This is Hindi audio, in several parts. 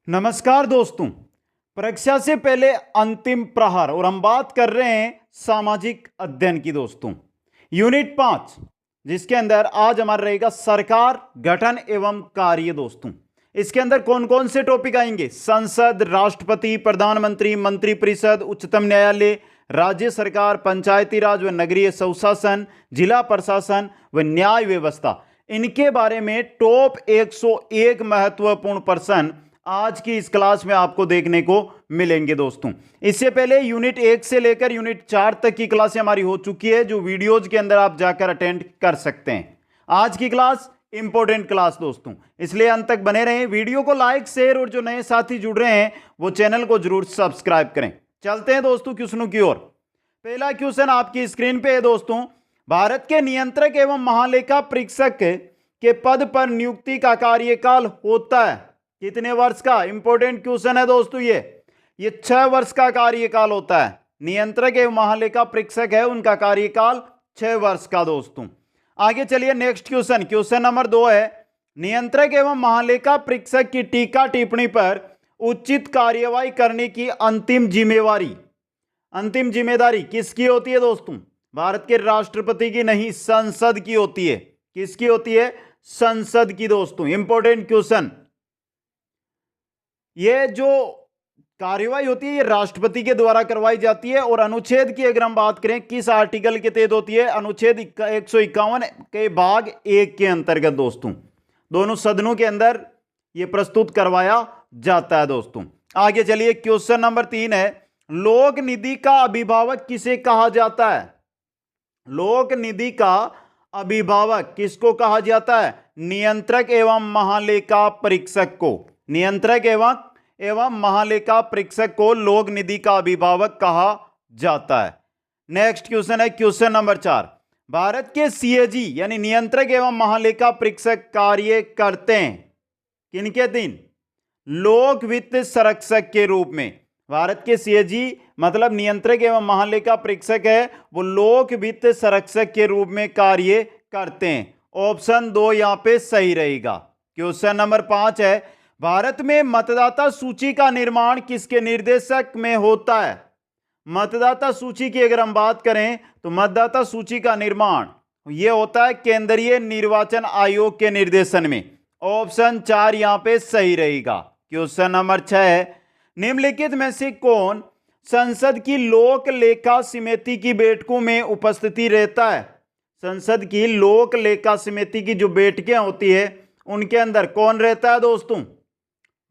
नमस्कार दोस्तों। परीक्षा से पहले अंतिम प्रहर और हम बात कर रहे हैं सामाजिक अध्ययन की दोस्तों। यूनिट 5 जिसके अंदर आज हमारा रहेगा सरकार गठन एवं कार्य दोस्तों। इसके अंदर कौन कौन से टॉपिक आएंगे? संसद, राष्ट्रपति, प्रधानमंत्री, मंत्रिपरिषद, उच्चतम न्यायालय, राज्य सरकार, पंचायती राज व नगरीय स्वशासन, जिला प्रशासन व न्याय व्यवस्था। इनके बारे में टॉप 101 महत्वपूर्ण प्रश्न आज की इस क्लास में आपको देखने को मिलेंगे दोस्तों। इससे पहले यूनिट 1 से लेकर यूनिट 4 तक की क्लासें हमारी हो चुकी है, जो वीडियोज के अंदर आप जाकर अटेंड कर सकते हैं। आज की क्लास इंपॉर्टेंट क्लास दोस्तों, इसलिए अंत तक बने रहें। वीडियो को लाइक, शेयर और जो नए साथी जुड़ रहे हैं वो चैनल को जरूर सब्सक्राइब करें। चलते हैं दोस्तों क्वेश्चनों की ओर। पहला क्वेश्चन आपकी स्क्रीन पे है दोस्तों। भारत के नियंत्रक एवं महालेखा परीक्षक के पद पर नियुक्ति का कार्यकाल होता है कितने वर्ष का? इंपॉर्टेंट क्वेश्चन है दोस्तों। ये 6 वर्ष का कार्यकाल होता है। नियंत्रक एवं महालेखा परीक्षक है, उनका कार्यकाल 6 वर्ष का दोस्तों। आगे चलिए नेक्स्ट क्वेश्चन। क्वेश्चन नंबर 2 है, नियंत्रक एवं महालेखा परीक्षक की टीका टिप्पणी पर उचित कार्यवाही करने की अंतिम जिम्मेदारी किसकी होती है दोस्तों? भारत के राष्ट्रपति की नहीं, संसद की होती है। किसकी होती है? संसद की दोस्तों। Important question. ये जो कार्यवाही होती है ये राष्ट्रपति के द्वारा करवाई जाती है। और अनुच्छेद की अगर हम बात करें किस आर्टिकल के तहत होती है? अनुच्छेद 151 के भाग 1 के अंतर्गत दोस्तों। दोनों सदनों के अंदर ये प्रस्तुत करवाया जाता है दोस्तों। आगे चलिए क्वेश्चन नंबर 3 है, लोक निधि का अभिभावक किसे कहा जाता है? लोक निधि का अभिभावक किसको कहा जाता है? नियंत्रक एवं महालेखा परीक्षक को। नियंत्रक एवं महालेखा परीक्षक को लोक निधि का अभिभावक कहा जाता है। नेक्स्ट क्वेश्चन है क्वेश्चन नंबर 4, भारत के सीएजी यानी नियंत्रक एवं महालेखा परीक्षक कार्य करते हैं किनके अधीन? लोक वित्त संरक्षक के रूप में। भारत के सीएजी मतलब नियंत्रक एवं महालेखा परीक्षक है, वो लोक वित्त संरक्षक के रूप में कार्य करते हैं। ऑप्शन 2 यहां पे सही रहेगा। क्वेश्चन नंबर 5 है, भारत में मतदाता सूची का निर्माण किसके निर्देशक में होता है? मतदाता सूची की अगर हम बात करें तो मतदाता सूची का निर्माण यह होता है केंद्रीय निर्वाचन आयोग के निर्देशन में। ऑप्शन 4 यहां पे सही रहेगा। क्वेश्चन नंबर 6 है, निम्नलिखित में से कौन संसद की लोक लेखा समिति की बैठकों में उपस्थिति रहता है? संसद की लोक लेखा समिति की जो बैठकें होती है उनके अंदर कौन रहता है दोस्तों?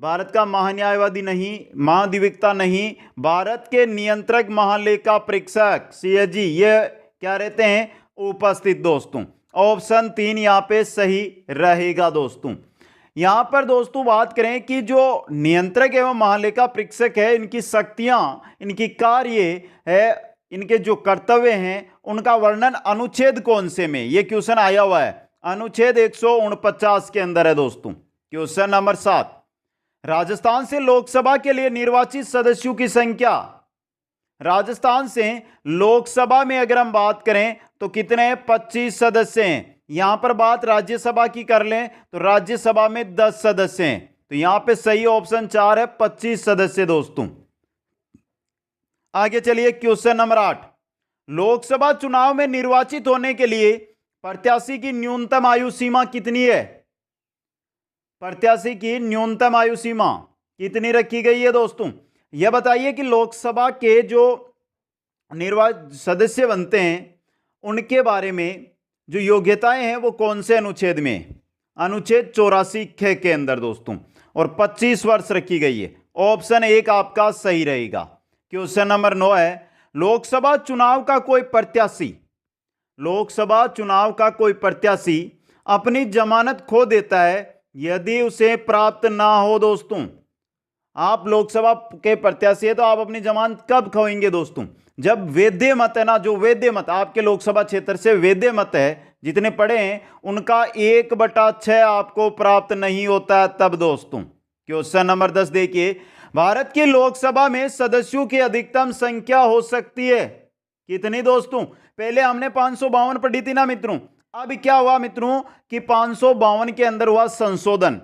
भारत का महान्यायवादी नहीं, महाधिवक्ता नहीं, भारत के नियंत्रक महालेखा परीक्षक सीएजी ये क्या रहते हैं? उपस्थित दोस्तों। ऑप्शन 3 यहां पे सही रहेगा दोस्तों। यहां पर दोस्तों बात करें कि जो नियंत्रक एवं महालेखा परीक्षक है, इनकी शक्तियां, इनकी कार्य है, इनके जो कर्तव्य हैं उनका वर्णन अनुच्छेद कौन से में? यह क्वेश्चन आया हुआ है, अनुच्छेद 149 के अंदर है दोस्तों। क्वेश्चन नंबर 7, राजस्थान से लोकसभा के लिए निर्वाचित सदस्यों की संख्या। राजस्थान से लोकसभा में अगर हम बात करें तो कितने हैं? 25 सदस्य हैं। यहां पर बात राज्यसभा की कर लें तो राज्यसभा में 10 सदस्य हैं। तो यहां पे सही ऑप्शन 4 है, 25 सदस्य दोस्तों। आगे चलिए क्वेश्चन नंबर 8, लोकसभा चुनाव में निर्वाचित होने के लिए प्रत्याशी की न्यूनतम आयु सीमा कितनी है? प्रत्याशी की न्यूनतम आयु सीमा कितनी रखी गई है दोस्तों? यह बताइए कि लोकसभा के जो सदस्य बनते हैं उनके बारे में जो योग्यताएं हैं वो कौन से अनुच्छेद में? अनुच्छेद 84 के अंदर दोस्तों। और 25 वर्ष रखी गई है। ऑप्शन 1 आपका सही रहेगा। क्वेश्चन नंबर 9 है, लोकसभा चुनाव का कोई प्रत्याशी अपनी जमानत खो देता है यदि उसे प्राप्त ना हो दोस्तों। आप लोकसभा के प्रत्याशी है तो आप अपनी जमानत कब खोएंगे दोस्तों? जब वैध मत है ना, जो वैध मत आपके लोकसभा क्षेत्र से वैध मत है जितने पड़े हैं उनका 1/6 आपको प्राप्त नहीं होता है तब दोस्तों। क्वेश्चन नंबर 10 देखिए, भारत की लोकसभा में सदस्यों की अधिकतम संख्या हो सकती है कितनी दोस्तों? पहले हमने 552 पढ़ी थी ना मित्रों। अब क्या हुआ मित्रों कि 552 के अंदर हुआ संशोधन।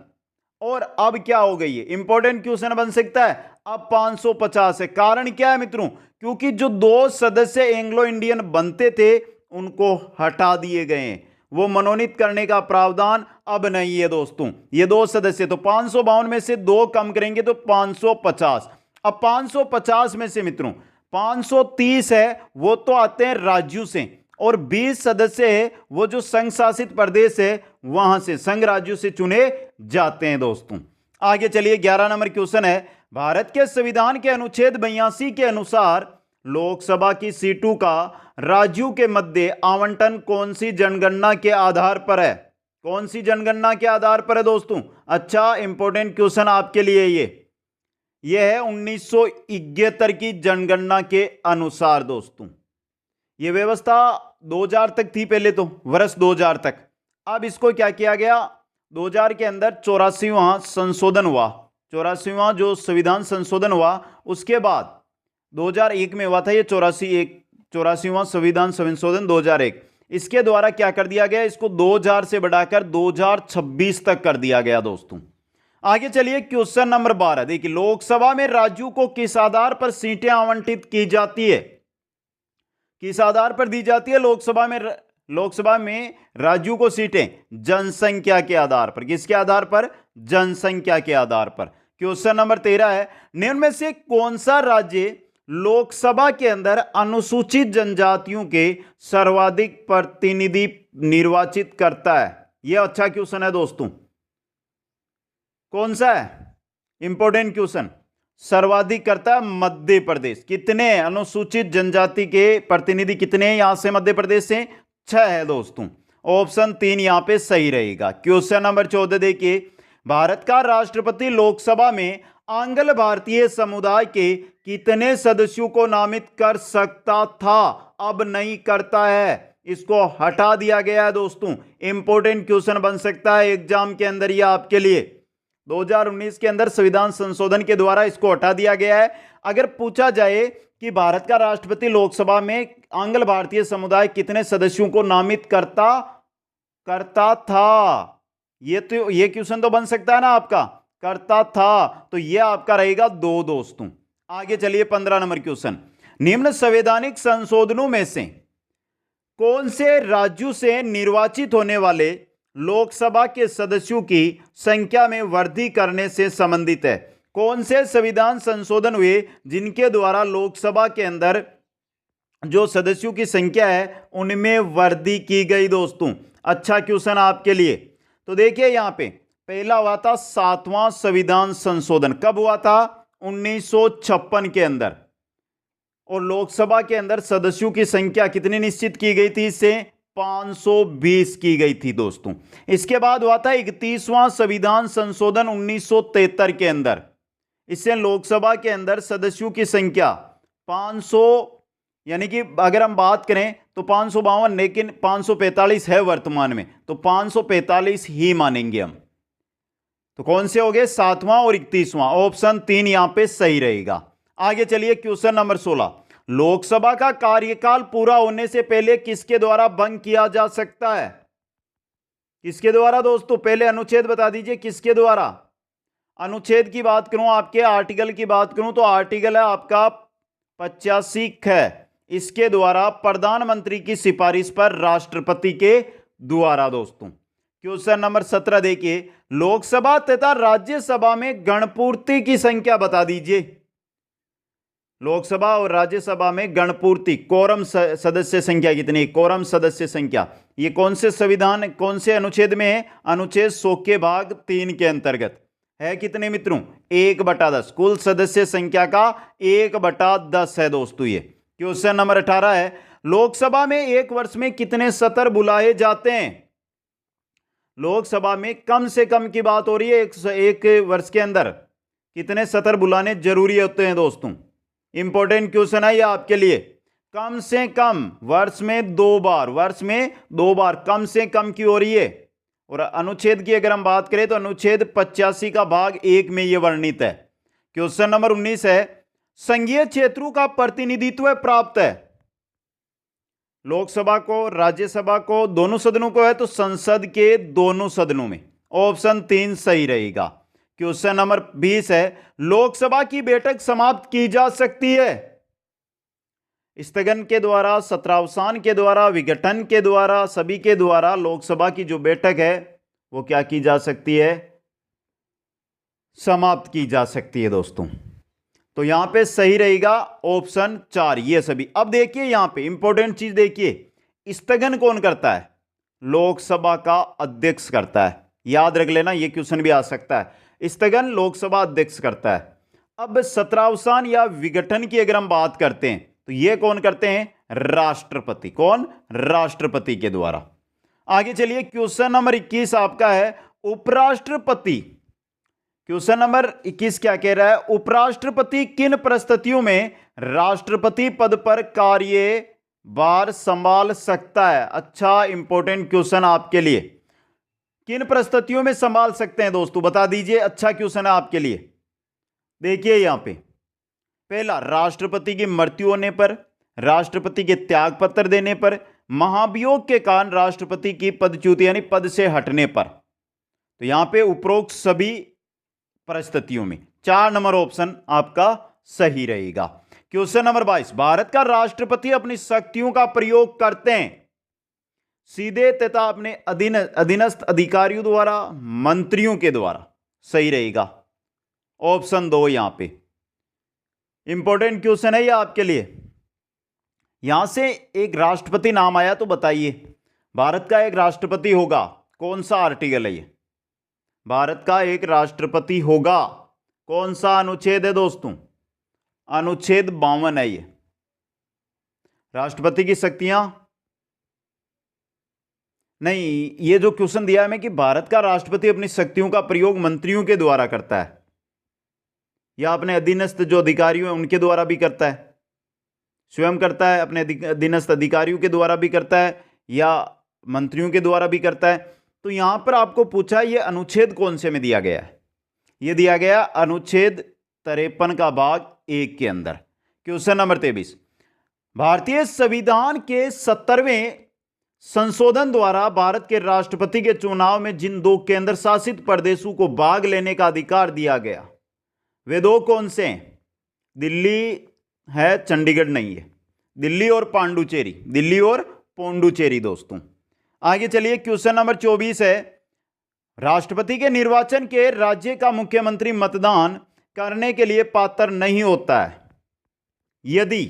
और अब क्या हो गई है, इंपॉर्टेंट क्वेश्चन बन सकता है, अब 550 है। कारण क्या है मित्रों, क्योंकि जो 2 सदस्य एंग्लो इंडियन बनते थे उनको हटा दिए गए हैं, वो मनोनीत करने का प्रावधान अब नहीं है दोस्तों। ये 2 सदस्य, तो 552 में से 2 कम करेंगे तो 550। अब 550 में से मित्रों 530 है वो तो आते हैं राज्यों से, और 20 सदस्य है वो जो संघ शासित प्रदेश है वहां से, संघ राज्यों से चुने जाते हैं दोस्तों। आगे चलिए 11 नंबर क्वेश्चन है, भारत के संविधान के अनुच्छेद 82 के अनुसार लोकसभा की सीटों का राज्यों के मध्य आवंटन कौन सी जनगणना के आधार पर है? कौन सी जनगणना के आधार पर है दोस्तों? अच्छा, इंपॉर्टेंट क्वेश्चन आपके लिए ये है 1971 की जनगणना के अनुसार दोस्तों। यह व्यवस्था 2000 तक थी, पहले तो वर्ष 2000 तक। अब इसको क्या किया गया, 2000 के अंदर 84वां संशोधन हुआ, 84वां जो संविधान संशोधन हुआ, उसके बाद 2001 में हुआ था ये 84वां संविधान संशोधन 2001। इसके द्वारा क्या कर दिया गया, इसको 2000 से बढ़ाकर 2026 तक कर दिया गया दोस्तों। आगे चलिए क्वेश्चन नंबर 12, देखिए लोकसभा में राज्यों को किस आधार पर सीटें आवंटित की जाती है? किस आधार पर दी जाती है लोकसभा में राज्यों को सीटें? जनसंख्या के आधार पर। किसके आधार पर? जनसंख्या के आधार पर। क्वेश्चन नंबर 13 है, निम्न में से कौन सा राज्य लोकसभा के अंदर अनुसूचित जनजातियों के सर्वाधिक प्रतिनिधि निर्वाचित करता है? यह अच्छा क्वेश्चन है दोस्तों। कौन सा है? Important question. सर्वाधिक करता है मध्य प्रदेश। कितने अनुसूचित जनजाति के प्रतिनिधि कितने यहां से मध्य प्रदेश से? 6 है दोस्तों। ऑप्शन 3 यहां पे सही रहेगा। क्वेश्चन नंबर 14 देखिए, भारत का राष्ट्रपति लोकसभा में आंग्ल भारतीय समुदाय के कितने सदस्यों को नामित कर सकता था? अब नहीं करता है, इसको हटा दिया गया है दोस्तों। इंपॉर्टेंट क्वेश्चन बन सकता है एग्जाम के अंदर यह आपके लिए। 2019 के अंदर संविधान संशोधन के द्वारा इसको हटा दिया गया है। अगर पूछा जाए कि भारत का राष्ट्रपति लोकसभा में आंग्ल भारतीय समुदाय कितने सदस्यों को नामित करता था, ये क्वेश्चन तो बन सकता है ना आपका, करता था, तो ये आपका रहेगा 2 दोस्तों। आगे चलिए 15 नंबर क्वेश्चन, निम्न संवैधानिक संशोधनों में से कौन से राज्यों से निर्वाचित होने वाले लोकसभा के सदस्यों की संख्या में वृद्धि करने से संबंधित है? कौन से संविधान संशोधन हुए जिनके द्वारा लोकसभा के अंदर जो सदस्यों की संख्या है उनमें वृद्धि की गई दोस्तों? अच्छा क्वेश्चन आपके लिए। तो देखिए यहां पे पहला हुआ था 7वां संविधान संशोधन। कब हुआ था? 1956 के अंदर। और लोकसभा के अंदर सदस्यों की संख्या कितनी निश्चित की गई थी? इससे 520 की गई थी दोस्तों। इसके बाद हुआ था 31वां संविधान संशोधन 1973 के अंदर। इससे लोकसभा के अंदर सदस्यों की संख्या 500, यानी कि अगर हम बात करें तो 552, लेकिन 545 है वर्तमान में, तो 545 ही मानेंगे हम। तो कौन से हो गए? 7वां और 31वां। ऑप्शन 3 यहां पे सही रहेगा। आगे चलिए क्वेश्चन नंबर 16, लोकसभा का कार्यकाल पूरा होने से पहले किसके द्वारा भंग किया जा सकता है? किसके द्वारा दोस्तों? पहले अनुच्छेद बता दीजिए किसके द्वारा। अनुच्छेद की बात करूं, आपके आर्टिकल की बात करूं तो आर्टिकल है आपका 85 है। इसके द्वारा प्रधानमंत्री की सिफारिश पर राष्ट्रपति के द्वारा दोस्तों। क्वेश्चन नंबर 17 देखिए, लोकसभा तथा राज्यसभा में गणपूर्ति की संख्या बता दीजिए। लोकसभा और राज्यसभा में गणपूर्ति कोरम सदस्य संख्या कितनी? कोरम सदस्य संख्या ये कौन से संविधान, कौन से अनुच्छेद में है? अनुच्छेद 100 के भाग 3 के अंतर्गत है। कितने मित्रों? 1/10। कुल सदस्य संख्या का 1/10 है दोस्तों ये। क्वेश्चन नंबर 18 है, लोकसभा में एक वर्ष में कितने सत्र बुलाए जाते हैं? लोकसभा में कम से कम की बात हो रही है, एक वर्ष के अंदर कितने सत्र बुलाने जरूरी होते हैं दोस्तों? इंपॉर्टेंट क्वेश्चन है ये आपके लिए। कम से कम वर्ष में 2 बार, वर्ष में 2 बार कम से कम की हो रही है। और अनुच्छेद की अगर हम बात करें तो अनुच्छेद 85 का भाग 1 में यह वर्णित है। क्वेश्चन नंबर 19 है, संघीय क्षेत्रों का प्रतिनिधित्व प्राप्त है। लोकसभा को, राज्यसभा को, दोनों सदनों को है तो संसद के दोनों सदनों में। ऑप्शन 3 सही रहेगा। क्वेश्चन नंबर 20 है, लोकसभा की बैठक समाप्त की जा सकती है स्थगन के द्वारा, सत्रावसान के द्वारा, विघटन के द्वारा, सभी के द्वारा लोकसभा की जो बैठक है वो क्या की जा सकती है, समाप्त की जा सकती है दोस्तों। तो यहां पे सही रहेगा ऑप्शन 4 ये सभी। अब देखिए यहां पे इंपॉर्टेंट चीज देखिए, स्थगन कौन करता है, लोकसभा का अध्यक्ष करता है, याद रख लेना ये क्वेश्चन भी आ सकता है, स्थगन लोकसभा अध्यक्ष करता है। अब सत्रावसान या विघटन की अगर हम बात करते हैं तो ये कौन करते हैं, राष्ट्रपति। कौन, राष्ट्रपति के द्वारा। आगे चलिए क्वेश्चन नंबर 21 आपका है, उपराष्ट्रपति। क्वेश्चन नंबर 21 क्या कह रहा है, उपराष्ट्रपति किन परिस्थितियों में राष्ट्रपति पद पर कार्यभार संभाल सकता है। अच्छा इंपॉर्टेंट क्वेश्चन आपके लिए, किन परिस्थितियों में संभाल सकते हैं दोस्तों, बता दीजिए। अच्छा क्वेश्चन है आपके लिए। देखिए यहां पे पहला, राष्ट्रपति की मृत्यु होने पर, राष्ट्रपति के त्यागपत्र देने पर, महाभियोग के कारण राष्ट्रपति की पदच्युति यानी पद से हटने पर। तो यहां पे उपरोक्त सभी परिस्थितियों में 4 नंबर ऑप्शन आपका सही रहेगा। क्वेश्चन नंबर 22, भारत का राष्ट्रपति अपनी शक्तियों का प्रयोग करते हैं सीधे तथा अपने अधीनस्थ अधिकारियों द्वारा, मंत्रियों के द्वारा। सही रहेगा ऑप्शन 2 यहां पे। इंपॉर्टेंट क्वेश्चन है ये आपके लिए। यहां से एक राष्ट्रपति नाम आया तो बताइए, भारत का एक राष्ट्रपति होगा, कौन सा आर्टिकल है ये, भारत का एक राष्ट्रपति होगा, कौन सा अनुच्छेद है दोस्तों, अनुच्छेद 52 है ये। राष्ट्रपति की शक्तियां नहीं, ये जो क्वेश्चन दिया है मैं कि भारत का राष्ट्रपति अपनी शक्तियों का प्रयोग मंत्रियों के द्वारा करता है या अपने अधीनस्थ जो अधिकारियों हैं उनके द्वारा भी करता है, स्वयं करता है, अपने अधीनस्थ अधिकारियों के द्वारा भी करता है या मंत्रियों के द्वारा भी करता है। तो यहां पर आपको पूछा ये अनुच्छेद कौन से में दिया गया है, ये दिया गया अनुच्छेद 53 का भाग 1 के अंदर। क्वेश्चन नंबर 23, भारतीय संविधान के 70वें संशोधन द्वारा भारत के राष्ट्रपति के चुनाव में जिन 2 केंद्र शासित प्रदेशों को भाग लेने का अधिकार दिया गया वे 2 कौन से हैं, दिल्ली है, चंडीगढ़ नहीं है, दिल्ली और पांडुचेरी, दिल्ली और पोंडुचेरी दोस्तों। आगे चलिए क्वेश्चन नंबर 24 है, राष्ट्रपति के निर्वाचन के राज्य का मुख्यमंत्री मतदान करने के लिए पात्र नहीं होता है यदि,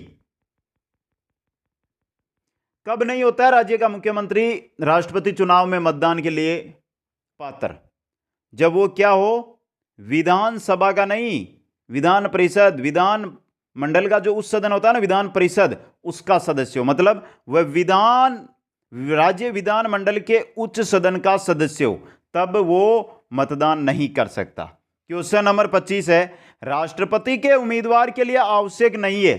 कब नहीं होता है राज्य का मुख्यमंत्री राष्ट्रपति चुनाव में मतदान के लिए पात्र, जब वो क्या हो, विधानसभा का नहीं, विधान परिषद, विधान मंडल का जो उच्च सदन होता है ना, विधान परिषद, उसका सदस्य हो, मतलब वह राज्य विधान मंडल के उच्च सदन का सदस्य हो, तब वो मतदान नहीं कर सकता। क्वेश्चन नंबर 25 है, राष्ट्रपति के उम्मीदवार के लिए आवश्यक नहीं है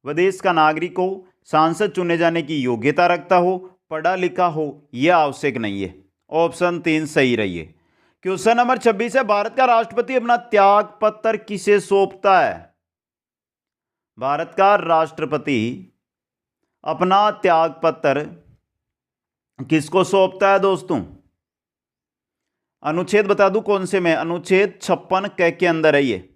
वह देश का नागरिक हो, सांसद चुने जाने की योग्यता रखता हो, पढ़ा लिखा हो, यह आवश्यक नहीं है। ऑप्शन 3 सही रही है। क्वेश्चन नंबर 26 है, भारत का राष्ट्रपति अपना त्याग पत्र किसे सौंपता है। भारत का राष्ट्रपति अपना त्याग पत्र किसको सौंपता है दोस्तों, अनुच्छेद बता दूं कौन से में, अनुच्छेद 56 के अंदर है ये,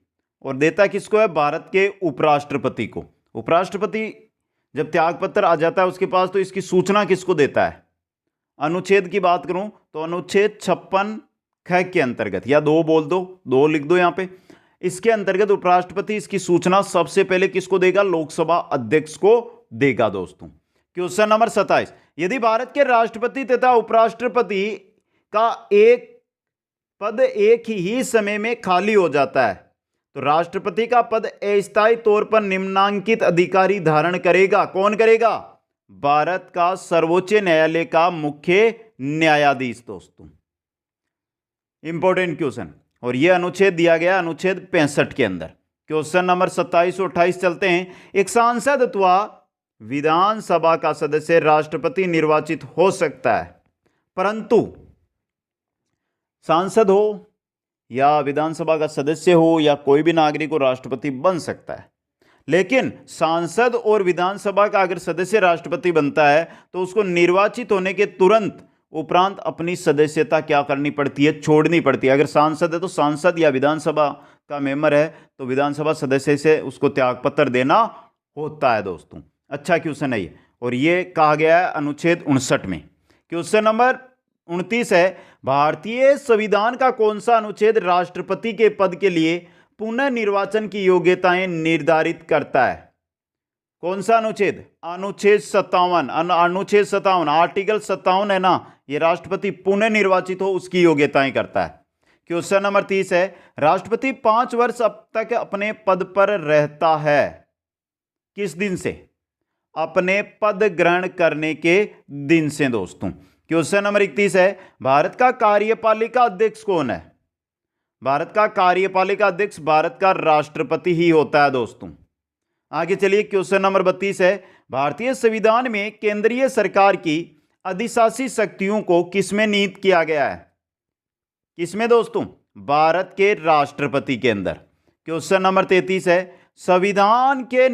और देता किसको है, भारत के उपराष्ट्रपति को। उपराष्ट्रपति जब त्याग पत्र आ जाता है उसके पास तो इसकी सूचना किसको देता है, अनुच्छेद की बात करूं तो अनुच्छेद 56 के अंतर्गत, या 2 बोल दो, 2 लिख दो यहां पे, इसके अंतर्गत उपराष्ट्रपति इसकी सूचना सबसे पहले किसको देगा, लोकसभा अध्यक्ष को देगा दोस्तों। क्वेश्चन नंबर 27, यदि भारत के राष्ट्रपति तथा उपराष्ट्रपति का एक पद एक ही समय में खाली हो जाता है तो राष्ट्रपति का पद अस्थायी तौर पर निम्नांकित अधिकारी धारण करेगा, कौन करेगा, भारत का सर्वोच्च न्यायालय का मुख्य न्यायाधीश दोस्तों। इंपॉर्टेंट क्वेश्चन, और यह अनुच्छेद दिया गया अनुच्छेद 65 के अंदर। क्वेश्चन नंबर 27 और 28 चलते हैं, एक सांसद अथवा विधानसभा का सदस्य राष्ट्रपति निर्वाचित हो सकता है, परंतु सांसद हो या विधानसभा का सदस्य हो या कोई भी नागरिक को राष्ट्रपति बन सकता है, लेकिन सांसद और विधानसभा का अगर सदस्य राष्ट्रपति बनता है तो उसको निर्वाचित होने के तुरंत उपरांत अपनी सदस्यता क्या करनी पड़ती है, छोड़नी पड़ती है। अगर सांसद है तो सांसद या विधानसभा का मेंबर है तो विधानसभा सदस्य से उसको त्यागपत्र देना होता है दोस्तों। अच्छा क्वेश्चन है ये, और ये कहा गया है अनुच्छेद 59 में। क्वेश्चन नंबर 29 है, भारतीय संविधान का कौन सा अनुच्छेद राष्ट्रपति के पद के लिए पुनर्निर्वाचन की योग्यताएं निर्धारित करता है? कौन सा अनुच्छेद? अनुच्छेद 57। अनुच्छेद 57, आर्टिकल 57 है ना, ये राष्ट्रपति पुनर्निर्वाचित हो उसकी योग्यताएं करता है। क्वेश्चन नंबर 30 है, राष्ट्रपति 5 वर्ष अब तक अपने पद पर रहता है किस दिन से? अपने पद ग्रहण करने के दिन से दोस्तों। क्वेश्चन नंबर 31 है, भारत का कार्यपालिका अध्यक्ष कौन है? भारत का कार्यपालिका अध्यक्ष भारत का राष्ट्रपति ही होता है दोस्तों। आगे चलिए, क्वेश्चन नंबर 32 है, भारतीय संविधान में केंद्रीय सरकार की अधिशासी शक्तियों को किसमें निहित किया गया है? किसमें दोस्तों? भारत के राष्ट्रपति के अंदर। क्वेश्चन नंबर 33 है, संविधान के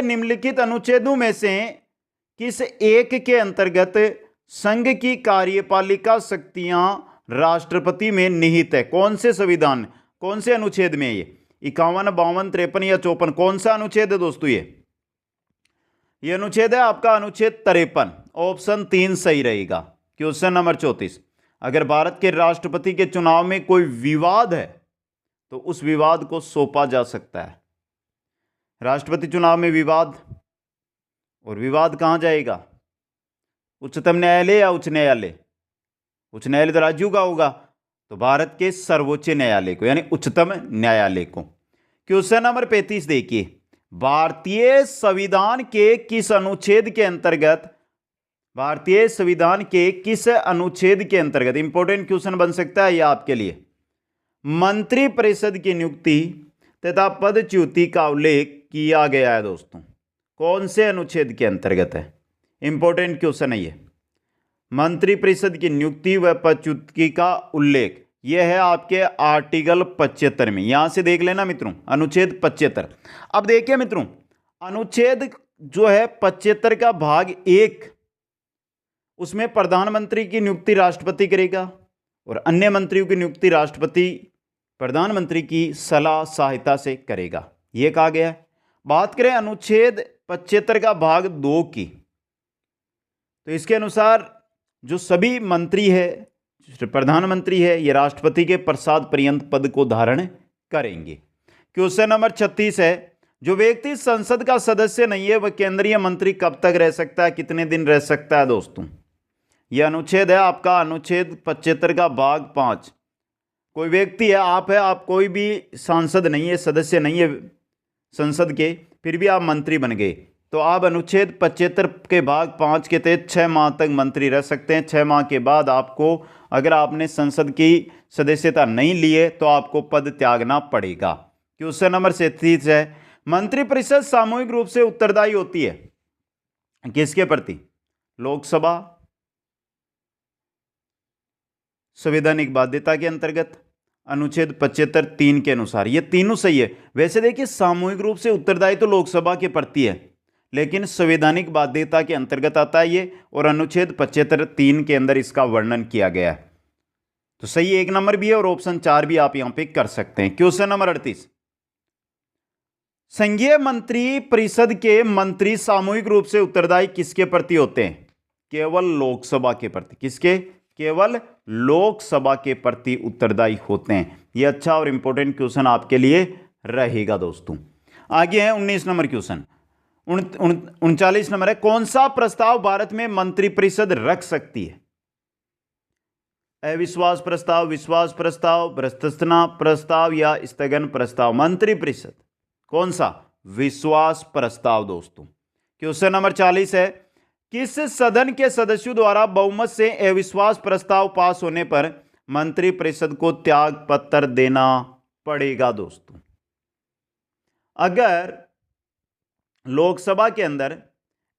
निम्नलिखित अनुच्छेदों में से किस एक के अंतर्गत संघ की कार्यपालिका शक्तियां राष्ट्रपति में निहित है? कौन से संविधान, कौन से अनुच्छेद में? ये 51, 52, 53 या 54, कौन सा अनुच्छेद है दोस्तों? ये अनुच्छेद है आपका अनुच्छेद 53। ऑप्शन 3 सही रहेगा। क्वेश्चन नंबर 34, अगर भारत के राष्ट्रपति के चुनाव में कोई विवाद है तो उस विवाद को सौंपा जा सकता है। राष्ट्रपति चुनाव में विवाद, और विवाद कहां जाएगा? उच्चतम न्यायालय या उच्च न्यायालय? उच्च न्यायालय तो राज्यों का होगा, तो भारत के सर्वोच्च न्यायालय को, यानी उच्चतम न्यायालय को। क्वेश्चन नंबर 35 देखिए, भारतीय संविधान के किस अनुच्छेद के अंतर्गत, भारतीय संविधान के किस अनुच्छेद के अंतर्गत, इंपॉर्टेंट क्वेश्चन बन सकता है यह आपके लिए, मंत्रिपरिषद की नियुक्ति तथा पदच्युति का उल्लेख किया गया है दोस्तों? कौन से अनुच्छेद के अंतर्गत है? इंपॉर्टेंट क्वेश्चन है ये। मंत्रिपरिषद की नियुक्ति व पदच्युति का उल्लेख, यह है आपके आर्टिकल 75 में। यहां से देख लेना मित्रों, अनुच्छेद 75। अब देखिए मित्रों, अनुच्छेद जो है 75 का भाग 1, उसमें प्रधानमंत्री की नियुक्ति राष्ट्रपति करेगा और अन्य मंत्रियों की नियुक्ति राष्ट्रपति प्रधानमंत्री की सलाह सहायता से करेगा, यह कहा गया है। बात करें अनुच्छेद 75 का भाग 2 की, तो इसके अनुसार जो सभी मंत्री है, प्रधानमंत्री है, ये राष्ट्रपति के प्रसाद पर्यंत पद को धारण करेंगे। क्वेश्चन नंबर 36 है, जो व्यक्ति संसद का सदस्य नहीं है वह केंद्रीय मंत्री कब तक रह सकता है, कितने दिन रह सकता है दोस्तों? यह अनुच्छेद है आपका अनुच्छेद 75 का भाग 5। कोई व्यक्ति है, आप कोई भी सांसद नहीं है, सदस्य नहीं है संसद के, फिर भी आप मंत्री बन गए, तो आप अनुच्छेद 75 के भाग 5 के तहत 6 माह तक मंत्री रह सकते हैं। 6 माह के बाद आपको, अगर आपने संसद की सदस्यता नहीं ली है तो आपको पद त्यागना पड़ेगा। क्वेश्चन नंबर 37 है, मंत्रिपरिषद सामूहिक रूप से उत्तरदायी होती है किसके प्रति? लोकसभा, संवैधानिक बाध्यता के अंतर्गत, अनुच्छेद 75 3 के अनुसार। ये तीनों सही है। वैसे देखिए, सामूहिक रूप से उत्तरदायी तो लोकसभा के प्रति है, लेकिन संवैधानिक बाध्यता के अंतर्गत आता है ये, और अनुच्छेद 75 3 के अंदर इसका वर्णन किया गया है। तो सही 1 नंबर भी है और ऑप्शन 4 भी आप यहां पे कर सकते हैं। क्वेश्चन नंबर 38, संघीय मंत्री परिषद के मंत्री सामूहिक रूप से उत्तरदायी किसके प्रति होते हैं? केवल लोकसभा के प्रति। किसके? केवल लोकसभा के प्रति उत्तरदायी होते हैं। यह अच्छा और इंपॉर्टेंट क्वेश्चन आपके लिए रहेगा दोस्तों। आगे है 19 नंबर क्वेश्चन। 39 नंबर है, कौन सा प्रस्ताव भारत में मंत्रिपरिषद रख सकती है? अविश्वास प्रस्ताव, विश्वास प्रस्ताव, भ्रष्टना प्रस्ताव या स्थगन प्रस्ताव? मंत्रिपरिषद कौन सा? विश्वास प्रस्ताव दोस्तों। क्वेश्चन नंबर 40 है, किस सदन के सदस्यों द्वारा बहुमत से अविश्वास प्रस्ताव पास होने पर मंत्रिपरिषद को त्याग पत्र देना पड़ेगा दोस्तों? अगर लोकसभा के अंदर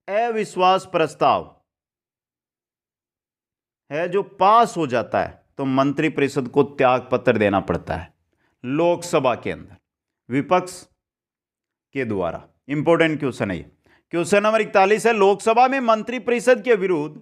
अविश्वास प्रस्ताव है जो पास हो जाता है तो मंत्रिपरिषद को त्याग पत्र देना पड़ता है लोकसभा के अंदर विपक्ष के द्वारा। इंपॉर्टेंट क्वेश्चन है ये। क्वेश्चन नंबर 41 है, लोकसभा में मंत्रिपरिषद के विरुद्ध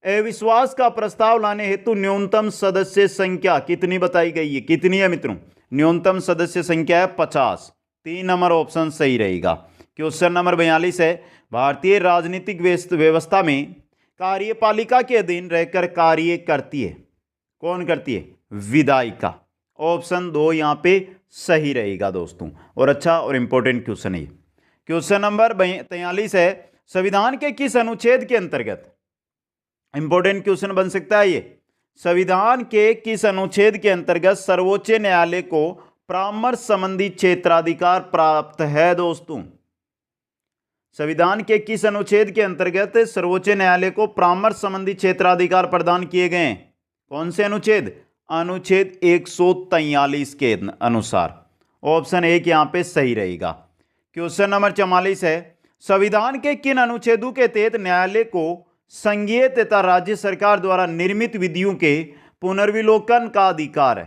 अविश्वास का प्रस्ताव लाने हेतु न्यूनतम सदस्य संख्या कितनी बताई गई है? कितनी है मित्रों? न्यूनतम सदस्य संख्या है 50। 3 नंबर ऑप्शन सही रहेगा। क्वेश्चन नंबर 42 है, भारतीय राजनीतिक व्यवस्था में कार्यपालिका के अधीन रहकर कार्य करती है, कौन करती है? विधायिका। ऑप्शन 2 यहां पे सही रहेगा दोस्तों, और अच्छा और इंपॉर्टेंट क्वेश्चन है। क्वेश्चन नंबर 43 है, संविधान के किस अनुच्छेद के अंतर्गत, इंपॉर्टेंट क्वेश्चन बन सकता है ये, संविधान के किस अनुच्छेद के अंतर्गत सर्वोच्च न्यायालय को परामर्श संबंधी क्षेत्राधिकार प्राप्त है? दोस्तों, संविधान के किस अनुच्छेद के अंतर्गत सर्वोच्च न्यायालय को परामर्श संबंधी क्षेत्राधिकार प्रदान किए गए? कौन से अनुच्छेद? अनुच्छेद 143 के अनुसार। ऑप्शन 1 यहां पे सही रहेगा। क्वेश्चन नंबर 44 है, संविधान के किन अनुच्छेदों के तहत न्यायालय को संघीय तथा राज्य सरकार द्वारा निर्मित विधियों के पुनर्विलोकन का अधिकार है?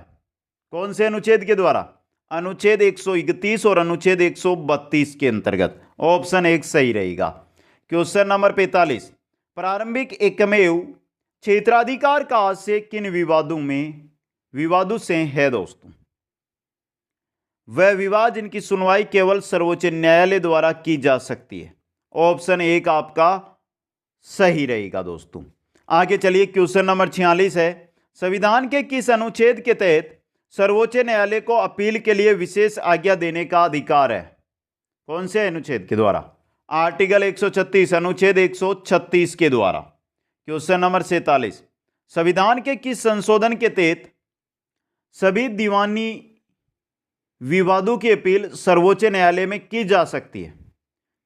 कौन से अनुच्छेद के द्वारा? अनुच्छेद 131 और अनुच्छेद 132 के अंतर्गत। ऑप्शन 1 सही रहेगा। क्वेश्चन नंबर 45, प्रारंभिक एकमेव क्षेत्राधिकार का आज से किन विवादों से है? दोस्तों, वह विवाद जिनकी सुनवाई केवल सर्वोच्च न्यायालय द्वारा की जा सकती है। ऑप्शन 1 आपका सही रहेगा दोस्तों। आगे चलिए, क्वेश्चन नंबर 46 है, संविधान के किस अनुच्छेद के तहत सर्वोच्च न्यायालय को अपील के लिए विशेष आज्ञा देने का अधिकार है? कौन से अनुच्छेद के द्वारा? आर्टिकल 136, अनुच्छेद 136 के द्वारा। क्वेश्चन नंबर 47, संविधान के किस संशोधन के तहत सभी दीवानी विवादों की अपील सर्वोच्च न्यायालय में की जा सकती है?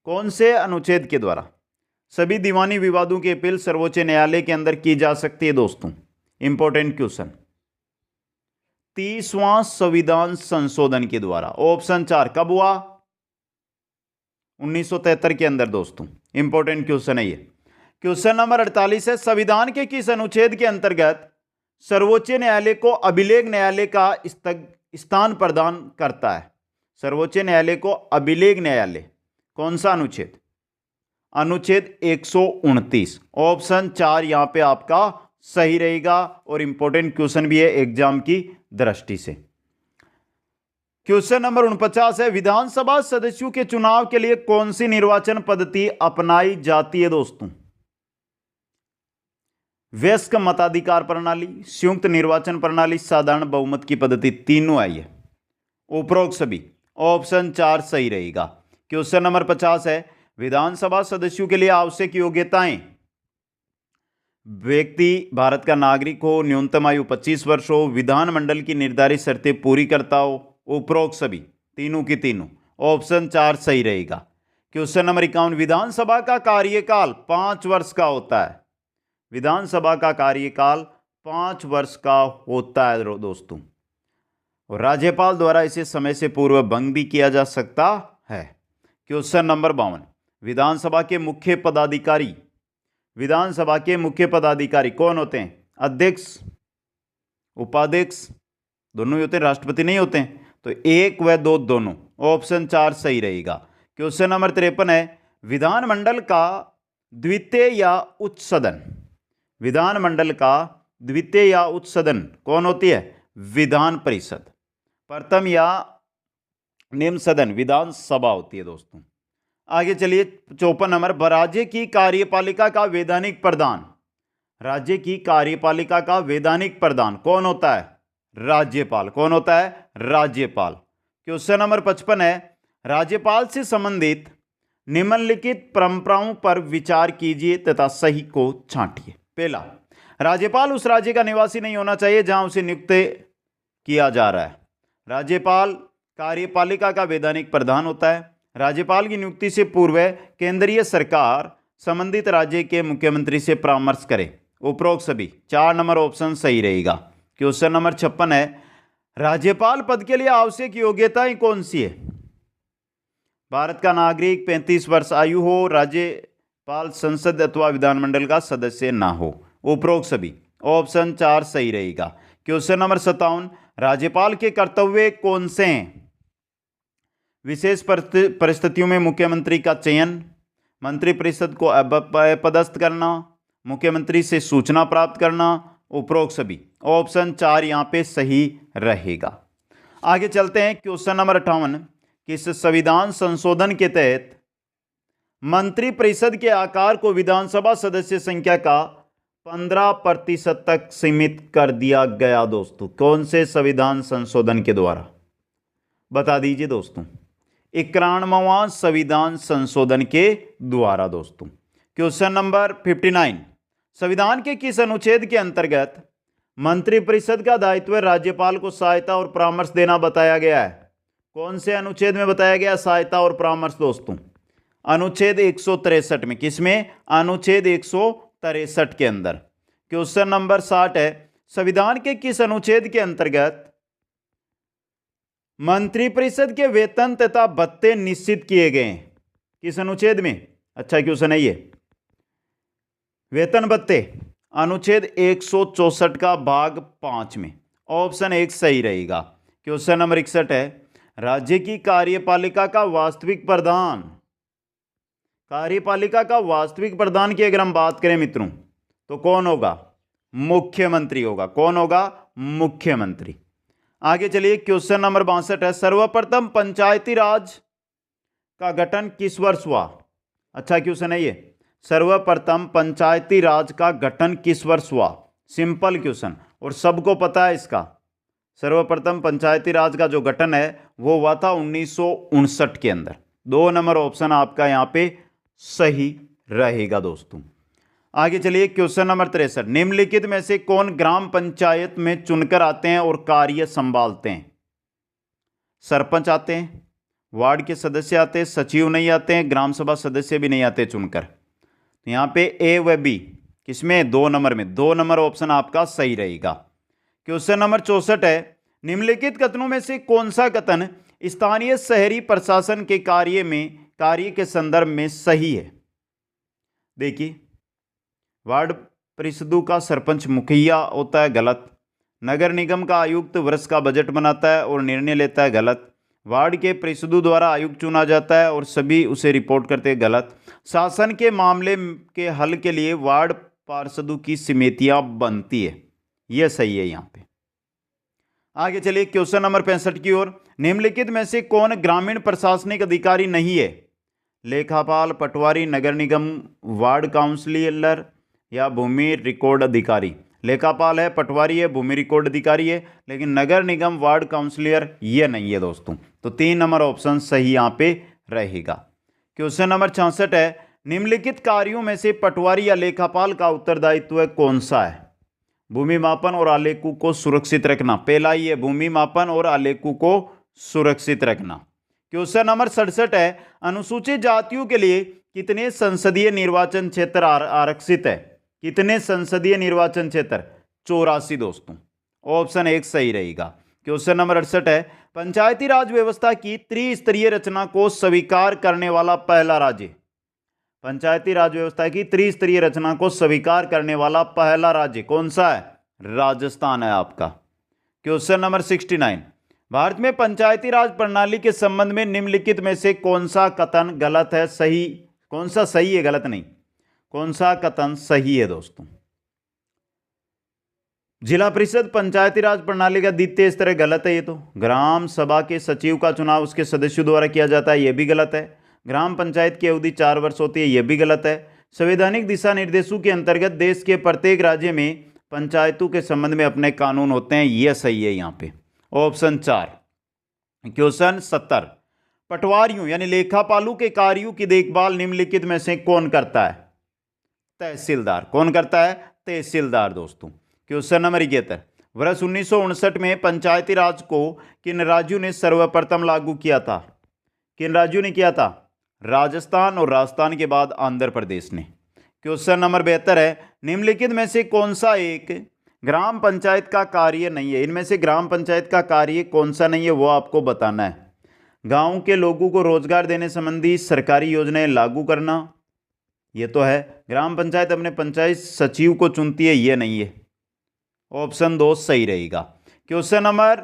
कौन से अनुच्छेद के द्वारा सभी दीवानी विवादों की अपील सर्वोच्च न्यायालय के अंदर की जा सकती है? दोस्तों, इंपॉर्टेंट क्वेश्चन, 30वां संविधान संशोधन के द्वारा। ऑप्शन 4 कब हुआ? 1973 के अंदर दोस्तों। इंपॉर्टेंट क्वेश्चन है ये। क्वेश्चन नंबर 48 है, संविधान के किस अनुच्छेद के अंतर्गत सर्वोच्च न्यायालय को अभिलेख न्यायालय का स्थान प्रदान करता है? सर्वोच्च न्यायालय को अभिलेख न्यायालय, कौन सा अनुच्छेद? अनुच्छेद 129। ऑप्शन 4 यहां पे आपका सही रहेगा, और इंपॉर्टेंट क्वेश्चन भी है एग्जाम की दृष्टि से। क्वेश्चन नंबर 49 है, विधानसभा सदस्यों के चुनाव के लिए कौन सी निर्वाचन पद्धति अपनाई जाती है? दोस्तों, वयस्क मताधिकार प्रणाली, संयुक्त निर्वाचन प्रणाली, साधारण बहुमत की पद्धति, तीनों आई है। उपरोक्त सभी। ऑप्शन 4 सही रहेगा। क्वेश्चन नंबर 50 है, विधानसभा सदस्यों के लिए आवश्यक योग्यताएं, व्यक्ति भारत का नागरिक हो, न्यूनतम आयु 25 वर्ष हो, विधानमंडल की निर्धारित शर्तें पूरी करता हो। उपरोक्त सभी, तीनों की तीनों। ऑप्शन 4 सही रहेगा। क्वेश्चन नंबर 51, विधानसभा का कार्यकाल 5 वर्ष का होता है। विधानसभा का कार्यकाल 5 वर्ष का होता है दोस्तों, और राज्यपाल द्वारा इसे समय से पूर्व भंग भी किया जा सकता है। क्वेश्चन नंबर 52, विधानसभा के मुख्य पदाधिकारी कौन होते हैं? अध्यक्ष, उपाध्यक्ष दोनों ही होते हैं, राष्ट्रपति नहीं होते हैं, तो 1 व 2 दोनों। ऑप्शन 4 सही रहेगा। क्वेश्चन नंबर 53 है, विधानमंडल का द्वितीय या उच्च सदन, विधानमंडल का द्वितीय या उच्च सदन कौन होती है? विधान परिषद। प्रथम या निम्न सदन विधानसभा होती है दोस्तों। आगे चलिए, 54 नंबर, राज्य की कार्यपालिका का वैधानिक प्रधान, राज्य की कार्यपालिका का वैधानिक प्रधान कौन होता है? राज्यपाल। कौन होता है? राज्यपाल। क्वेश्चन नंबर 55 है, राज्यपाल से संबंधित निम्नलिखित परंपराओं पर विचार कीजिए तथा सही को छांटिए। पहला, राज्यपाल उस राज्य का निवासी नहीं होना चाहिए जहां उसे नियुक्त किया जा रहा है। राज्यपाल कार्यपालिका का वैधानिक प्रधान होता है। राज्यपाल की नियुक्ति से पूर्व केंद्रीय सरकार संबंधित राज्य के मुख्यमंत्री से परामर्श करे। उपरोक्त सभी। 4 नंबर ऑप्शन सही रहेगा। क्वेश्चन नंबर 56 है, राज्यपाल पद के लिए आवश्यक योग्यताएं कौन सी है? भारत का नागरिक, 35 वर्ष आयु हो, राज्यपाल संसद अथवा विधानमंडल का सदस्य ना हो। उपरोक्त सभी। ऑप्शन 4 सही रहेगा। क्वेश्चन नंबर 57, राज्यपाल के कर्तव्य कौन से हैं? विशेष परिस्थितियों में मुख्यमंत्री का चयन, मंत्रिपरिषद को अपदस्थ करना, मुख्यमंत्री से सूचना प्राप्त करना, उपरोक्त सभी। ऑप्शन 4 यहाँ पे सही रहेगा। आगे चलते हैं क्वेश्चन नंबर 58। किस संविधान संशोधन के तहत मंत्रिपरिषद के आकार को विधानसभा सदस्य संख्या का 15% तक सीमित कर दिया गया दोस्तों? कौन से संविधान संशोधन के द्वारा, बता दीजिए दोस्तों। 91वां संविधान संशोधन के द्वारा दोस्तों। Question number 59। संविधान के किस अनुच्छेद के अंतर्गत मंत्रिपरिषद का दायित्व राज्यपाल को सहायता और परामर्श देना बताया गया है? कौन से अनुच्छेद में बताया गया सहायता और परामर्श दोस्तों? अनुच्छेद 163 में। किसमें? अनुच्छेद 163 के अंदर। क्वेश्चन नंबर 60 है, संविधान के किस अनुच्छेद के अंतर्गत मंत्रिपरिषद के वेतन तथा भत्ते निश्चित किए गए हैं? किस अनुच्छेद में? अच्छा क्वेश्चन है ये, वेतन भत्ते अनुच्छेद 164 का भाग 5 में। ऑप्शन 1 सही रहेगा। क्वेश्चन नंबर 61 है, राज्य की कार्यपालिका का वास्तविक प्रधान, कार्यपालिका का वास्तविक प्रधान की अगर हम बात करें मित्रों तो कौन होगा? मुख्यमंत्री होगा। कौन होगा? मुख्यमंत्री। आगे चलिए क्वेश्चन नंबर 62 है, सर्वप्रथम पंचायती राज का गठन किस वर्ष हुआ? अच्छा क्वेश्चन है ये, सर्वप्रथम पंचायती राज का गठन किस वर्ष हुआ? सिंपल क्वेश्चन और सबको पता है इसका। सर्वप्रथम पंचायती राज का जो गठन है वो हुआ था 1959 के अंदर। 2 नंबर ऑप्शन आपका यहाँ पे सही रहेगा दोस्तों। आगे चलिए क्वेश्चन नंबर 63, निम्नलिखित में से कौन ग्राम पंचायत में चुनकर आते हैं और कार्य संभालते हैं? सरपंच आते हैं, वार्ड के सदस्य आते हैं, सचिव नहीं आते हैं, ग्राम सभा सदस्य भी नहीं आते चुनकर। तो यहाँ पे ए व बी किसमें? 2 नंबर में। 2 नंबर ऑप्शन आपका सही रहेगा। क्वेश्चन नंबर 64 है, निम्नलिखित कथनों में से कौन सा कथन स्थानीय शहरी प्रशासन के कार्य के संदर्भ में सही है? देखिए, वार्ड परिषदों का सरपंच मुखिया होता है, गलत। नगर निगम का आयुक्त वर्ष का बजट बनाता है और निर्णय लेता है, गलत। वार्ड के परिषदों द्वारा आयुक्त चुना जाता है और सभी उसे रिपोर्ट करते हैं, गलत। शासन के मामले के हल के लिए वार्ड पार्षदों की समितियां बनती है, यह सही है यहाँ पे। आगे चलिए क्वेश्चन नंबर 65 की ओर, निम्नलिखित में से कौन ग्रामीण प्रशासनिक अधिकारी नहीं है? लेखापाल, पटवारी, नगर निगम वार्ड काउंसिलर या भूमि रिकॉर्ड अधिकारी? लेखापाल है, पटवारी है, भूमि रिकॉर्ड अधिकारी है, लेकिन नगर निगम वार्ड काउंसिलर ये नहीं है दोस्तों। तो 3 नंबर ऑप्शन सही यहाँ पे रहेगा। क्वेश्चन नंबर 66 है, निम्नलिखित कार्यों में से पटवारी या लेखापाल का उत्तरदायित्व कौन सा है? भूमि मापन और आलेखों को सुरक्षित रखना। पहला ही है, भूमि मापन और आलेखों को सुरक्षित रखना। क्वेश्चन नंबर 67 है, अनुसूचित जातियों के लिए कितने संसदीय निर्वाचन क्षेत्र आरक्षित है? कितने संसदीय निर्वाचन क्षेत्र? 84 दोस्तों। ऑप्शन 1 सही रहेगा। क्वेश्चन नंबर 68 है, पंचायती राज व्यवस्था की त्रिस्तरीय रचना को स्वीकार करने वाला पहला राज्य? पंचायती राज व्यवस्था की त्रिस्तरीय रचना को स्वीकार करने वाला पहला राज्य कौन सा है? राजस्थान है आपका। क्वेश्चन नंबर 69, भारत में पंचायती राज प्रणाली के संबंध में निम्नलिखित में से कौन सा कथन गलत है? सही कौन सा सही है, गलत नहीं? कौन सा कथन सही है दोस्तों? जिला परिषद पंचायती राज प्रणाली का द्वितीय स्तर गलत है ये तो। ग्राम सभा के सचिव का चुनाव उसके सदस्यों द्वारा किया जाता है, यह भी गलत है। ग्राम पंचायत की अवधि 4 वर्ष होती है, यह भी गलत है। संवैधानिक दिशा निर्देशों के अंतर्गत देश के प्रत्येक राज्य में पंचायतों के संबंध में अपने कानून होते हैं, यह सही है यहाँ पे। ऑप्शन 4। क्वेश्चन 70, पटवारियों यानी लेखापालों के कार्यों की देखभाल निम्नलिखित में से कौन करता है? तहसीलदार। कौन करता है? तहसीलदार दोस्तों। क्वेश्चन नंबर 71, वर्ष 1959 में पंचायती राज को किन राज्यों ने सर्वप्रथम लागू किया था? किन राज्यों ने किया था? राजस्थान, और राजस्थान के बाद आंध्र प्रदेश ने। क्वेश्चन नंबर 72 है, निम्नलिखित में से कौन सा एक ग्राम पंचायत का कार्य नहीं है? इनमें से ग्राम पंचायत का कार्य कौन सा नहीं है वो आपको बताना है। गांव के लोगों को रोजगार देने संबंधी सरकारी योजनाएं लागू करना, ये तो है। ग्राम पंचायत अपने पंचायत सचिव को चुनती है, ये नहीं है। ऑप्शन 2 सही रहेगा। क्वेश्चन नंबर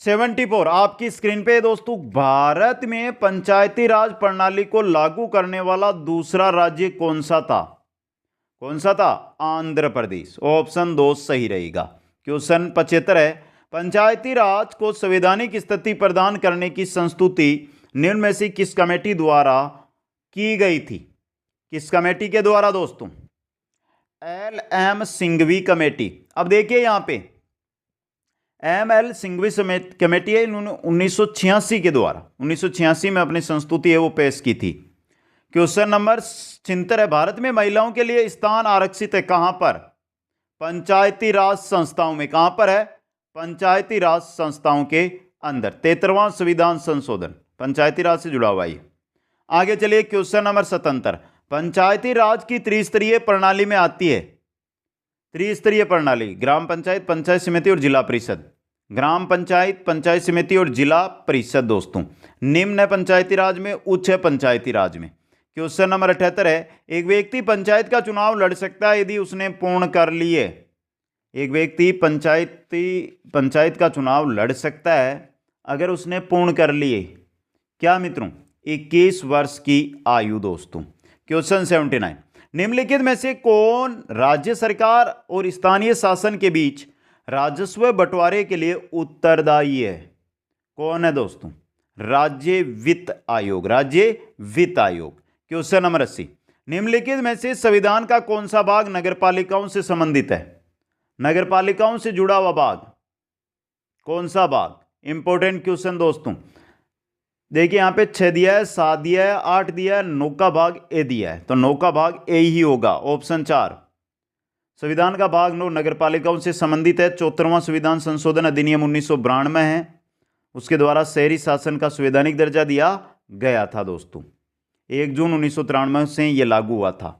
74 आपकी स्क्रीन पे दोस्तों, भारत में पंचायती राज प्रणाली को लागू करने वाला दूसरा राज्य कौन सा था? कौन सा था? आंध्र प्रदेश। ऑप्शन 2 सही रहेगा। क्वेश्चन 75 है, पंचायती राज को संवैधानिक स्थिति प्रदान करने की संस्तुति निम्न में से किस कमेटी द्वारा की गई थी? किस कमेटी के द्वारा दोस्तों? LM Singhvi committee. अब देखिए यहां पे ML सिंघवी कमेटी है, इन्होंने 1986 के द्वारा 1986 में अपनी संस्तुति है वो पेश की थी। क्वेश्चन नंबर 76 है, भारत में महिलाओं के लिए स्थान आरक्षित है कहां पर? पंचायती राज संस्थाओं में। कहां पर है? पंचायती राज संस्थाओं के अंदर। 73वां संविधान संशोधन पंचायती राज से जुड़ा हुआ है। आगे चलिए क्वेश्चन नंबर 77, पंचायती राज की त्रिस्तरीय प्रणाली में आती है। त्रिस्तरीय प्रणाली, ग्राम पंचायत, पंचायत समिति और जिला परिषद। ग्राम पंचायत, पंचायत समिति और जिला परिषद दोस्तों निम्न है पंचायती राज में, उच्च है पंचायती राज में। क्वेश्चन नंबर 78 है, एक व्यक्ति पंचायत का चुनाव लड़ सकता है यदि उसने पूर्ण कर लिए। एक व्यक्ति पंचायत का चुनाव लड़ सकता है अगर उसने पूर्ण कर लिए क्या मित्रों? 21 वर्ष की आयु दोस्तों। क्वेश्चन 79, निम्नलिखित में से कौन राज्य सरकार और स्थानीय शासन के बीच राजस्व बंटवारे के लिए उत्तरदायी है? कौन है दोस्तों? राज्य वित्त आयोग। राज्य वित्त आयोग। क्वेश्चन नंबर 80, निम्नलिखित में से संविधान का कौन सा भाग नगरपालिकाओं से संबंधित है? नगरपालिकाओं से जुड़ा हुआ भाग कौन सा भाग? इंपॉर्टेंट क्वेश्चन दोस्तों। देखिए यहां पे 6 दिया है, 7 दिया है, 8 दिया है, 9 का भाग ए दिया है, तो 9 का भाग ए ही होगा। ऑप्शन 4 संविधान का भाग 9 नगरपालिकाओं से संबंधित है। 74वां संविधान संशोधन अधिनियम 1992 है, उसके द्वारा शहरी शासन का संवैधानिक दर्जा दिया गया था दोस्तों। 1 जून 1993 से यह लागू हुआ था।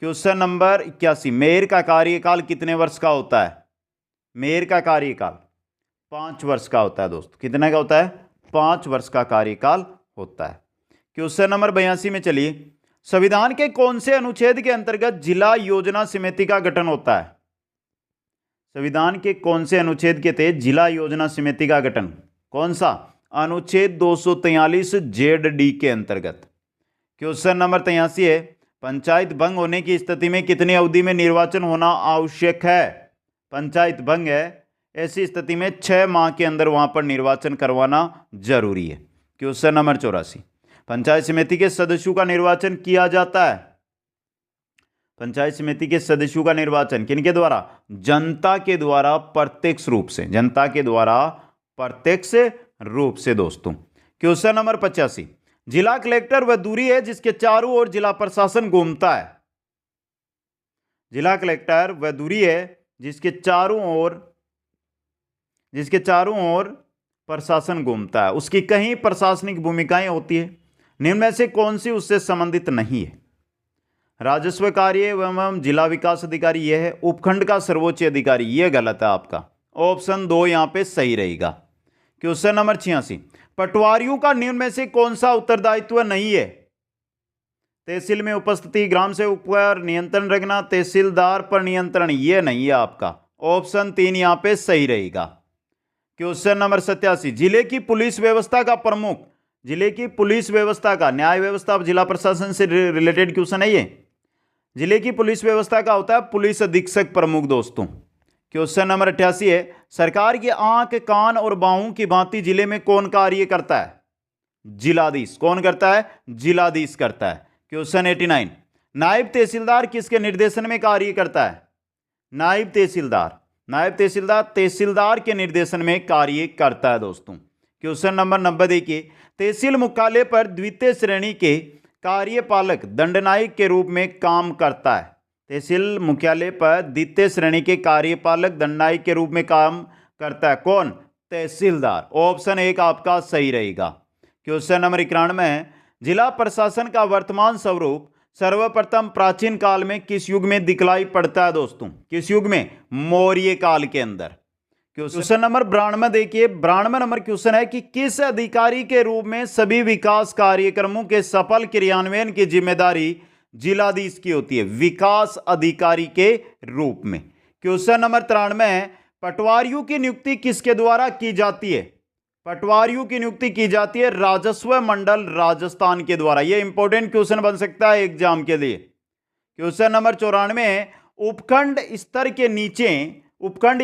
क्वेश्चन नंबर 81, मेयर का कार्यकाल कितने वर्ष का होता है? मेयर का कार्यकाल 5 वर्ष का होता है दोस्तों। कितने का होता है? 5 वर्ष का कार्यकाल होता है। क्वेश्चन नंबर 82 में चलिए, संविधान के कौन से अनुच्छेद के अंतर्गत जिला योजना समिति का गठन होता है? संविधान के कौन से अनुच्छेद के तहत जिला योजना समिति का गठन? कौन सा? अनुच्छेद 243 ZD के अंतर्गत। क्वेश्चन नंबर 83 है, पंचायत भंग होने की स्थिति में कितनी अवधि में निर्वाचन होना आवश्यक है? पंचायत भंग है, ऐसी स्थिति में 6 माह के अंदर वहां पर निर्वाचन करवाना जरूरी है। क्वेश्चन नंबर 84, पंचायत समिति के सदस्यों का निर्वाचन किया जाता है। पंचायत समिति के सदस्यों का निर्वाचन किनके द्वारा? जनता के द्वारा प्रत्यक्ष रूप से। जनता के द्वारा प्रत्यक्ष रूप से दोस्तों। क्वेश्चन नंबर 85, जिला कलेक्टर वह दूरी है जिसके चारों ओर जिला प्रशासन घूमता है। जिला कलेक्टर वह दूरी है जिसके चारों ओर प्रशासन घूमता है। उसकी कई प्रशासनिक भूमिकाएं होती है, निम्न में से कौन सी उससे संबंधित नहीं है? राजस्व कार्य एवं जिला विकास अधिकारी यह है। उपखंड का सर्वोच्च अधिकारी, यह गलत है आपका। ऑप्शन 2 यहां पे सही रहेगा। क्वेश्चन नंबर 86, पटवारियों का निम्न में से कौन सा उत्तरदायित्व नहीं है? तहसील में उपस्थिति, ग्राम सेवक पर नियंत्रण रखना, तहसीलदार पर नियंत्रण, यह नहीं है आपका। ऑप्शन 3 यहां पे सही रहेगा। क्वेश्चन नंबर 87, जिले की पुलिस व्यवस्था का प्रमुख, जिले की पुलिस व्यवस्था का, न्याय व्यवस्था जिला प्रशासन से रिलेटेड क्वेश्चन है ये। जिले की पुलिस व्यवस्था का होता है पुलिस अधीक्षक प्रमुख दोस्तों। क्वेश्चन नंबर 88 है, सरकार की आंख, कान और बाहों की भांति जिले में कौन कार्य करता है? जिलाधीश। कौन करता है? जिलाधीश करता है। क्वेश्चन 89, नायब तहसीलदार किसके निर्देशन में कार्य करता है? नायब तहसीलदार। नायब तहसीलदार तहसीलदार के निर्देशन में कार्य करता है दोस्तों। क्वेश्चन नंबर 90 देखिए, तहसील मुख्यालय पर द्वितीय श्रेणी के कार्यपालक दंडनायक के रूप में काम करता है। तहसील मुख्यालय पर द्वितीय श्रेणी के कार्यपालक दंडनायक के रूप में काम करता है कौन? तहसीलदार। ऑप्शन 1 आपका सही रहेगा। क्वेश्चन नंबर 91 है, जिला प्रशासन का वर्तमान स्वरूप सर्वप्रथम प्राचीन काल में किस युग में दिखलाई पड़ता है दोस्तों? किस युग में? मौर्य काल के अंदर। क्वेश्चन नंबर 92 देखिए, 92 नंबर क्वेश्चन है कि किस अधिकारी के रूप में सभी विकास कार्यक्रमों के सफल क्रियान्वयन की जिम्मेदारी जिलाधीश की होती है? विकास अधिकारी के रूप में। क्वेश्चन नंबर 93 है, पटवारियों की नियुक्ति किसके द्वारा की जाती है? पटवारियों की नियुक्ति की जाती है राजस्व मंडल राजस्थान के द्वारा। यह इंपॉर्टेंट क्वेश्चन बन सकता है एग्जाम के लिए। क्वेश्चन नंबर 94, उपखंड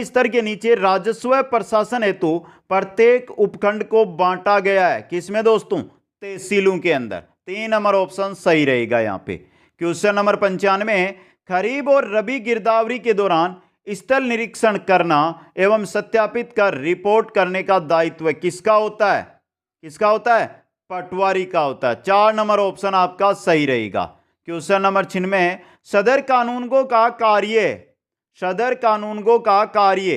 स्तर के नीचे राजस्व प्रशासन हेतु प्रत्येक उपखंड को बांटा गया है। किसमें दोस्तों? तहसीलों के अंदर। 3 नंबर ऑप्शन सही रहेगा यहां पे। क्वेश्चन नंबर 95, खरीफ और रबी गिरदावरी के दौरान स्थल निरीक्षण करना एवं सत्यापित कर रिपोर्ट करने का दायित्व किसका होता है? किसका होता है? पटवारी का होता है। 4 नंबर ऑप्शन आपका सही रहेगा। क्वेश्चन नंबर 96, सदर कानूनगो का कार्य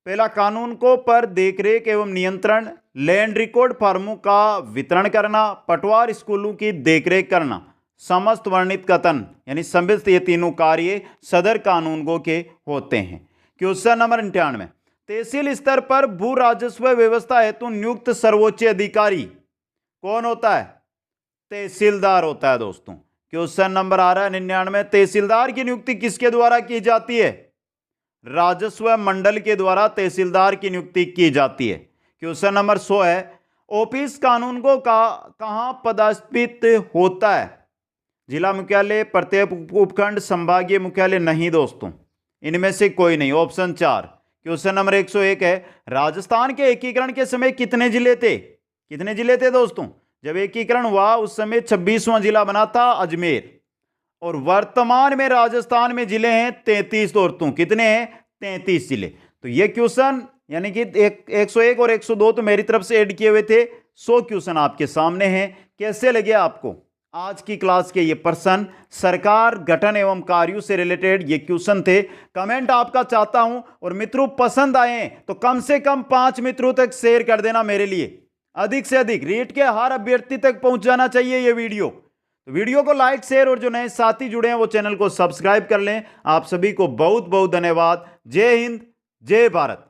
पहला, कानूनगो पर देखरेख एवं नियंत्रण, लैंड रिकॉर्ड फॉर्मों का वितरण करना, पटवार स्कूलों की देखरेख करना, समस्त वर्णित कथन यानी संबित, ये तीनों कार्य सदर कानूनगो के होते हैं। क्वेश्चन नंबर 98, तहसील स्तर पर भू राजस्व व्यवस्था हेतु नियुक्त सर्वोच्च अधिकारी कौन होता है? तहसीलदार होता है दोस्तों। क्वेश्चन नंबर आ रहा है 99, तहसीलदार की नियुक्ति किसके द्वारा की जाती है? राजस्व मंडल के द्वारा तहसीलदार की नियुक्ति की जाती है। क्वेश्चन नंबर 100 है, ऑफिस कानूनगो का कहां पदस्थापित होता है? जिला मुख्यालय, प्रत्येक उपखंड, संभागीय मुख्यालय? नहीं दोस्तों, इनमें से कोई नहीं। ऑप्शन 4। क्वेश्चन नंबर 101 है, राजस्थान के एकीकरण के समय कितने जिले थे? कितने जिले थे दोस्तों? जब एकीकरण हुआ उस समय 26वां जिला बना था अजमेर, और वर्तमान में राजस्थान में जिले हैं 33 दोस्तों। कितने हैं? 33 जिले। तो ये क्वेश्चन यानी कि 101 और 102 तो मेरी तरफ से ऐड किए हुए थे। 100 क्वेश्चन आपके सामने हैं। कैसे लगे आपको आज की क्लास के ये प्रश्न? सरकार गठन एवं कार्यों से रिलेटेड ये क्वेश्चन थे। कमेंट आपका चाहता हूं, और मित्रों पसंद आए तो कम से कम 5 मित्रों तक शेयर कर देना मेरे लिए। अधिक से अधिक रीट के हर अभ्यर्थी तक पहुंच जाना चाहिए ये वीडियो। तो वीडियो को लाइक, शेयर, और जो नए साथी जुड़े हैं वो चैनल को सब्सक्राइब कर लें। आप सभी को बहुत बहुत धन्यवाद। जय हिंद, जय भारत।